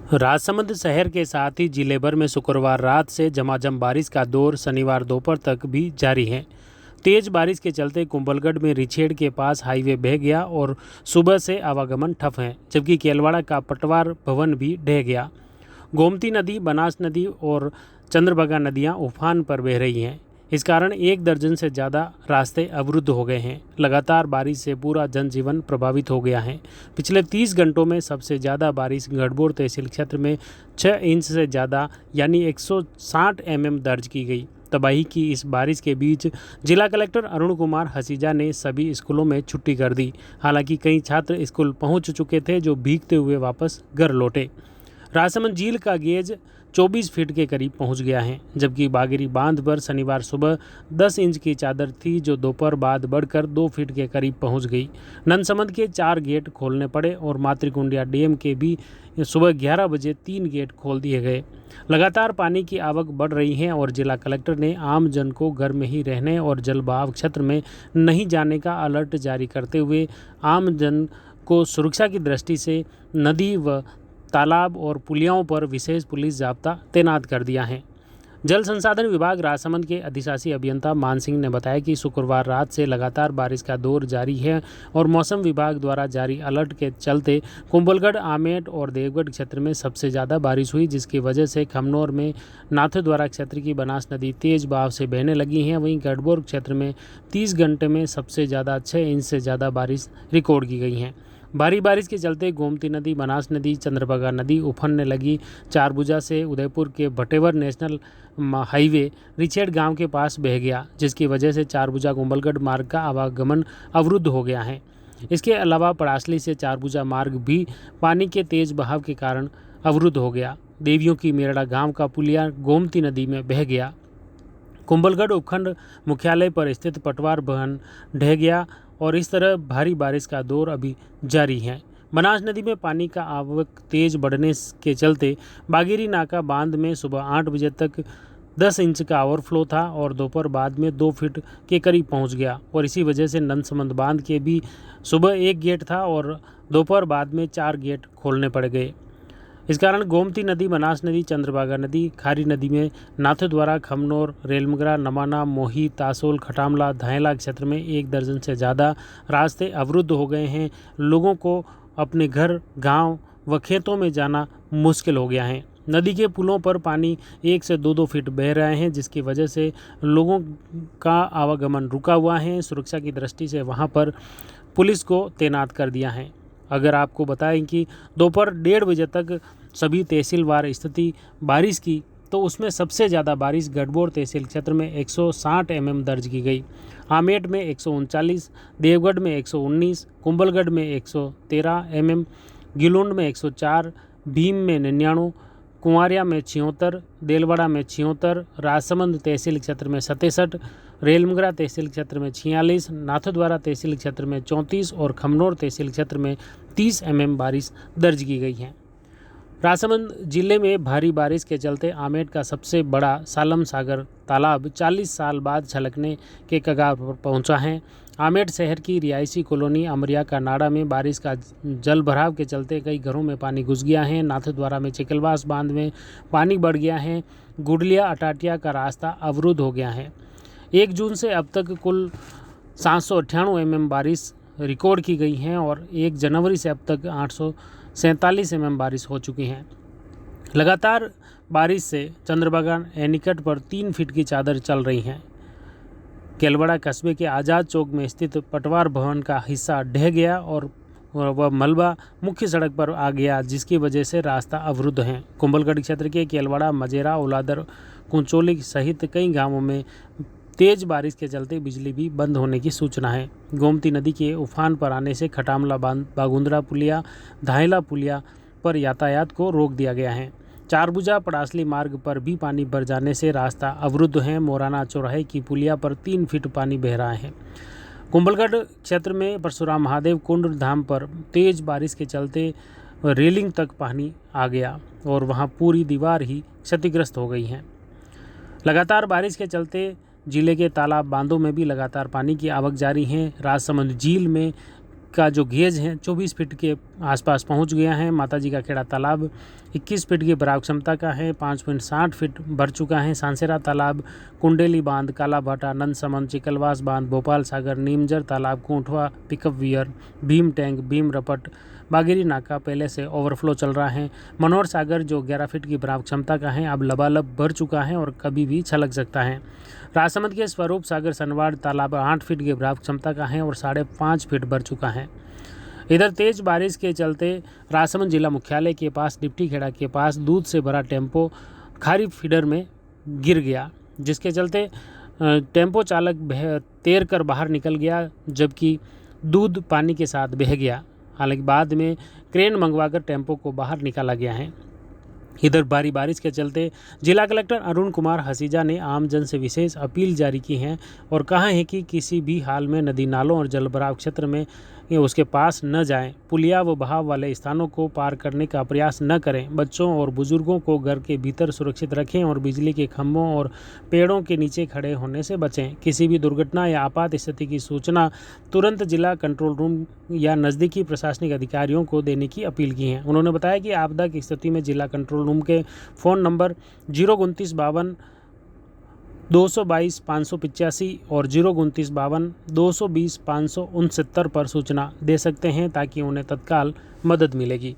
राजसमंद शहर के साथ ही जिले भर में शुक्रवार रात से झमाझम बारिश का दौर शनिवार दोपहर तक भी जारी है। तेज बारिश के चलते कुंभलगढ़ में रिछेड़ के पास हाईवे बह गया और सुबह से आवागमन ठप है, जबकि केलवाड़ा का पटवार भवन भी ढह गया। गोमती नदी, बनास नदी और चंद्रभागा नदियां उफान पर बह रही हैं। इस कारण 1 दर्जन से ज़्यादा रास्ते अवरुद्ध हो गए हैं। लगातार बारिश से पूरा जनजीवन प्रभावित हो गया है। पिछले 30 घंटों में सबसे ज़्यादा बारिश गढ़बोर तहसील क्षेत्र में 6 इंच से ज़्यादा यानी 160 mm दर्ज की गई। तबाही की इस बारिश के बीच जिला कलेक्टर अरुण कुमार हसीजा ने सभी स्कूलों में छुट्टी कर दी। हालांकि कई छात्र स्कूल पहुंच चुके थे जो भीगते हुए वापस घर लौटे। राजसमंद झील का गेज 24 फीट के करीब पहुंच गया है, जबकि बागेरी बांध पर शनिवार सुबह 10 इंच की चादर थी जो दोपहर बाद बढ़कर 2 फीट के करीब पहुंच गई। नंदसमंद के 4 गेट खोलने पड़े और मातृकुंडिया डैम के भी सुबह 11 बजे 3 गेट खोल दिए गए। लगातार पानी की आवक बढ़ रही है और जिला कलेक्टर ने आम जन को घर में ही रहने और जलबहाव क्षेत्र में नहीं जाने का अलर्ट जारी करते हुए आम जन को सुरक्षा की दृष्टि से नदी व तालाब और पुलियाओं पर विशेष पुलिस जाब्ता तैनात कर दिया है। जल संसाधन विभाग राजसमंद के अधिशासी अभियंता मान सिंह ने बताया कि शुक्रवार रात से लगातार बारिश का दौर जारी है और मौसम विभाग द्वारा जारी अलर्ट के चलते कुंभलगढ़, आमेट और देवगढ़ क्षेत्र में सबसे ज़्यादा बारिश हुई, जिसकी वजह से खमनौर में नाथद्वारा क्षेत्र की बनास नदी तेज बहाव से बहने लगी है। वहीं गढ़बोर क्षेत्र में 30 घंटे में सबसे ज़्यादा 6 इंच से ज़्यादा बारिश रिकॉर्ड की गई है। भारी बारिश के चलते गोमती नदी, बनास नदी, चंद्रभागा नदी उफनने लगी। चारभुजा से उदयपुर के भटेवर नेशनल हाईवे रिछेड़ गांव के पास बह गया, जिसकी वजह से चारभुजा कुंभलगढ़ मार्ग का आवागमन अवरुद्ध हो गया है। इसके अलावा पड़ासली से चारभुजा मार्ग भी पानी के तेज बहाव के कारण अवरुद्ध हो गया। देवियों की मेरड़ा गांव का पुलिया गोमती नदी में बह गया। कुंभलगढ़ उपखंड मुख्यालय पर स्थित पटवार भवन ढह गया और इस तरह भारी बारिश का दौर अभी जारी है। बनास नदी में पानी का आवक तेज बढ़ने के चलते बागेरी नाका बांध में सुबह 8 बजे तक 10 इंच का ओवरफ्लो था और दोपहर बाद में 2 फीट के करीब पहुंच गया और इसी वजह से नंदसमंद बांध के भी सुबह 1 गेट था और दोपहर बाद में 4 गेट खोलने पड़ गए। इस कारण गोमती नदी, बनास नदी, चंद्रभागा नदी, खारी नदी में नाथद्वारा, खमनौर, रेलमगरा, नमाना, मोही, तासोल, खटामला, धायला क्षेत्र में 1 दर्जन से ज़्यादा रास्ते अवरुद्ध हो गए हैं। लोगों को अपने घर, गांव व खेतों में जाना मुश्किल हो गया है। नदी के पुलों पर पानी 1 से 2-2 फीट बह रहे हैं, जिसकी वजह से लोगों का आवागमन रुका हुआ है। सुरक्षा की दृष्टि से वहां पर पुलिस को तैनात कर दिया है। अगर आपको बताएं कि दोपहर 1:30 बजे तक सभी तहसीलवार स्थिति बारिश की, तो उसमें सबसे ज़्यादा बारिश गढ़बोर तहसील क्षेत्र में 160 mm दर्ज की गई। आमेट में 139, देवगढ़ में 119, कुंभलगढ़ में 113 mm, गिलोंड में 104, भीम में 99, कुंवारिया में 76, देलवाड़ा में 76, राजसमंद तहसील क्षेत्र में 67, रेलमगरा तहसील क्षेत्र में 46, नाथद्वारा तहसील क्षेत्र में 34 और खमनौर तहसील क्षेत्र में 30 mm बारिश दर्ज की गई है। राजसमंद जिले में भारी बारिश के चलते आमेट का सबसे बड़ा सालम सागर तालाब 40 साल बाद छलकने के कगार पर पहुंचा है। आमेट शहर की रिहायशी कॉलोनी अमरिया का नाड़ा में बारिश का जल भराव के चलते कई घरों में पानी घुस गया है। नाथद्वारा में चिकलवास बांध में पानी बढ़ गया है। गुडलिया अटाटिया का रास्ता अवरुद्ध हो गया है। 1 जून से अब तक कुल 798 mm बारिश रिकॉर्ड की गई हैं और 1 जनवरी से अब तक 847 mm बारिश हो चुकी हैं। लगातार बारिश से चंद्रभागा एनीकट पर 3 फीट की चादर चल रही है। केलवाड़ा कस्बे के आज़ाद चौक में स्थित पटवार भवन का हिस्सा ढह गया और वह मलबा मुख्य सड़क पर आ गया, जिसकी वजह से रास्ता अवरुद्ध है। कुंभलगढ़ क्षेत्र के केलवाड़ा, मजेरा, ओलादर, कुंचोली सहित कई गांवों में तेज बारिश के चलते बिजली भी बंद होने की सूचना है। गोमती नदी के उफान पर आने से खटामला बांध, बागुंद्रा पुलिया, धायला पुलिया पर यातायात को रोक दिया गया है। चारभुजा पड़ासली मार्ग पर भी पानी भर जाने से रास्ता अवरुद्ध है। मोराना चौराहे की पुलिया पर 3 फीट पानी बह रहा है। कुंभलगढ़ क्षेत्र में परशुराम महादेव कुंड धाम पर तेज बारिश के चलते रेलिंग तक पानी आ गया और वहां पूरी दीवार ही क्षतिग्रस्त हो गई है। लगातार बारिश के चलते जिले के तालाब, बांधों में भी लगातार पानी की आवक जारी है। राजसमंद झील में का जो गेज है 24 फीट के आसपास पहुंच गया है। माताजी का खेड़ा तालाब 21 फीट की भराव क्षमता का है, 5.60 फीट भर चुका है। सांसेरा तालाब, कुंडेली बांध, काला भाटा, नंदसमन, चिकलवास बांध, Bhopal Sagar, Neemjar Talab, Konthwa, pickup weir, Bhim tank, Bhim Rapat, Bageri नाका पहले से ओवरफ्लो चल रहा है। मनोहर सागर जो 11 फीट की भराव क्षमता का है अब लबालब भर चुका है और कभी भी छलक सकता है। राजसमंद के स्वरूप सागर सनवाड़ तालाब 8 फीट की भराव क्षमता का है और 5.5 फीट भर चुका है। इधर तेज बारिश के चलते राजसमंद जिला मुख्यालय के पास डिप्टी खेड़ा के पास दूध से भरा टेम्पो खारी फीडर में गिर गया, जिसके चलते टेम्पो चालक तैर कर बाहर निकल गया, जबकि दूध पानी के साथ बह गया। हालांकि बाद में क्रेन मंगवाकर टेम्पो को बाहर निकाला गया है। इधर भारी बारिश के चलते जिला कलेक्टर अरुण कुमार हसीजा ने आमजन से विशेष अपील जारी की है और कहा है कि किसी भी हाल में नदी नालों और जलभराव क्षेत्र में उसके पास न जाएं, पुलिया व बहाव वाले स्थानों को पार करने का प्रयास न करें, बच्चों और बुजुर्गों को घर के भीतर सुरक्षित रखें और बिजली के खंभों और पेड़ों के नीचे खड़े होने से बचें। किसी भी दुर्घटना या आपात स्थिति की सूचना तुरंत जिला कंट्रोल रूम या नज़दीकी प्रशासनिक अधिकारियों को देने की अपील की है। उन्होंने बताया कि आपदा की स्थिति में जिला कंट्रोल रूम के फ़ोन नंबर 02952 222 585 और 02952 220 569 पर सूचना दे सकते हैं ताकि उन्हें तत्काल मदद मिलेगी।